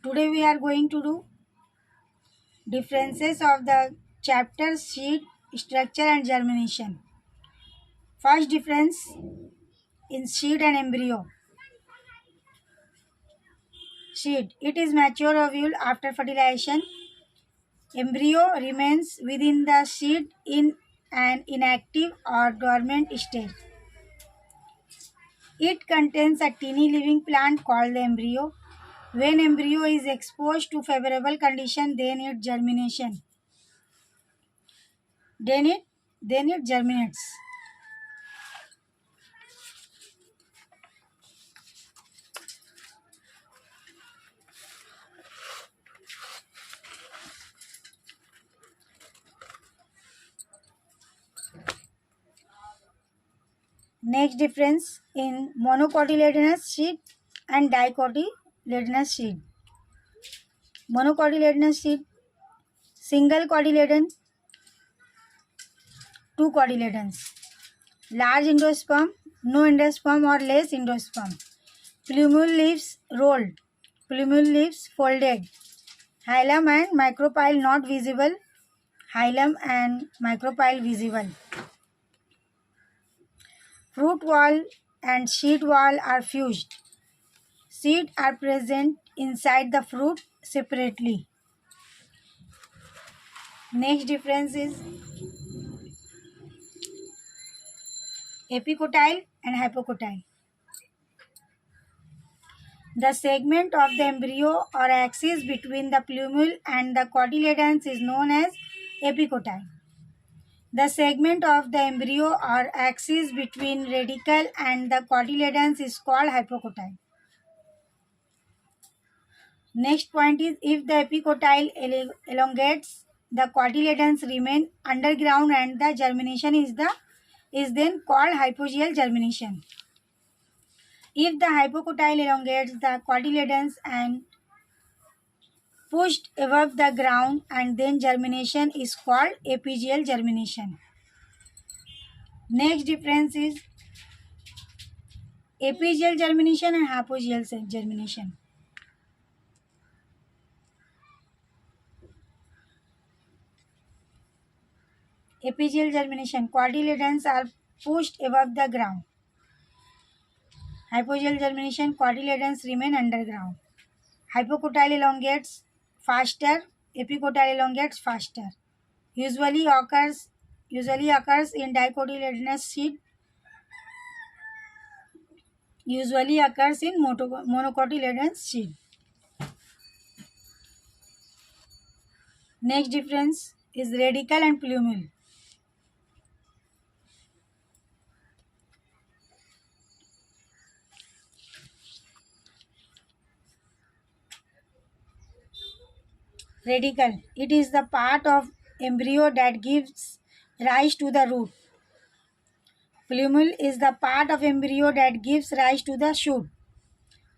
Today we are going to do differences of the chapter seed, structure and germination. First difference in seed and embryo. Seed. It is mature ovule after fertilization. Embryo remains within the seed in an inactive or dormant state. It contains a teeny living plant called the embryo. When embryo is exposed to favorable condition, then it germination. Then it germinates. Next difference in monocotyledonous seed and dicotyledonous seed. Monocotyledonous seed, single cotyledon, two cotyledons, large endosperm, no endosperm or less endosperm, plumule leaves rolled, plumule leaves folded, hilum and micropyle not visible, hilum and micropyle visible. Fruit wall and seed wall are fused. Seeds are present inside the fruit separately. Next difference is epicotyle and hypocotyle. The segment of the embryo or axis between the plumule and the cotyledons is known as epicotyle. The segment of the embryo or axis between radicle and the cotyledons is called hypocotyle. Next point is if the epicotyle elongates, the cotyledons remain underground and the germination is then called hypogeal germination. If the hypocotyle elongates, the cotyledons and pushed above the ground and then germination is called epigeal germination. Next difference is epigeal germination and hypogeal germination. Epigeal germination, cotyledons are pushed above the ground. Hypogeal germination, cotyledons remain underground. Hypocotyle elongates faster, epicotyle elongates faster. Usually occurs in dicotyledonous seed. Usually occurs in monocotyledonous seed. Next difference is radicle and plumule. Radicle. It is the part of embryo that gives rise to the root. Plumule is the part of embryo that gives rise to the shoot.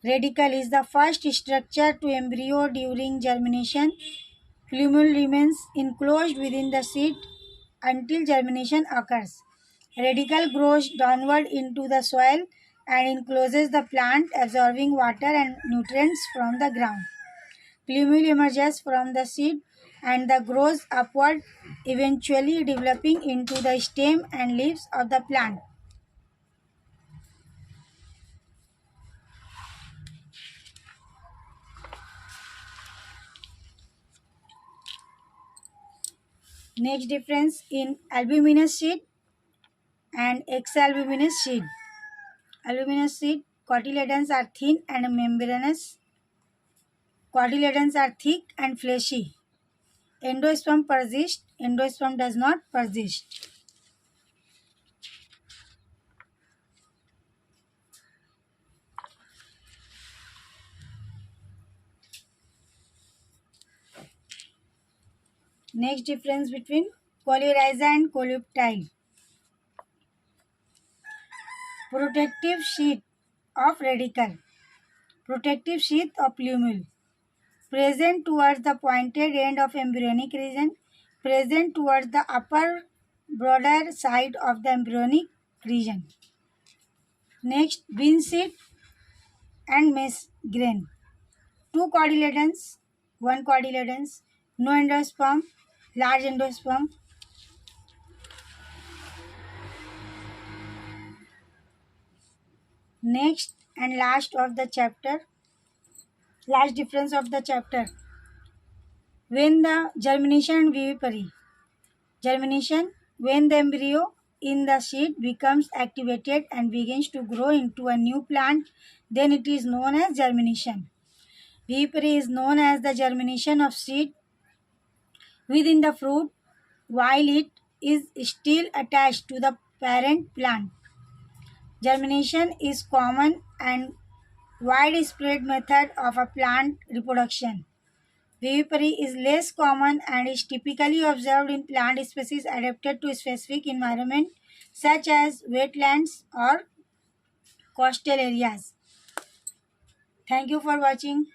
Radicle is the first structure to embryo during germination. Plumule remains enclosed within the seed until germination occurs. Radicle grows downward into the soil and encloses the plant, absorbing water and nutrients from the ground. Plumule emerges from the seed and grows upward, eventually developing into the stem and leaves of the plant. Next difference in albuminous seed and exalbuminous seed. Albuminous seed, cotyledons are thin and membranous. Cotyledons are thick and fleshy. Endosperm persists. Endosperm does not persist. Next difference between coleorhiza and coleoptile. Protective sheath of radicle. Protective sheath of plumule. Present towards the pointed end of embryonic region. Present towards the upper broader side of the embryonic region. Next, bean seed and maize grain. 2 cotyledons, 1 cotyledons, no endosperm, large endosperm. Next and last of the chapter, last difference of the chapter. When the germination and vivipary. Germination, when the embryo in the seed becomes activated and begins to grow into a new plant, then it is known as germination. Vivipary is known as the germination of seed within the fruit while it is still attached to the parent plant. Germination is common and widespread method of a plant reproduction. Vivipary is less common and is typically observed in plant species adapted to specific environment such as wetlands or coastal areas. Thank you for watching.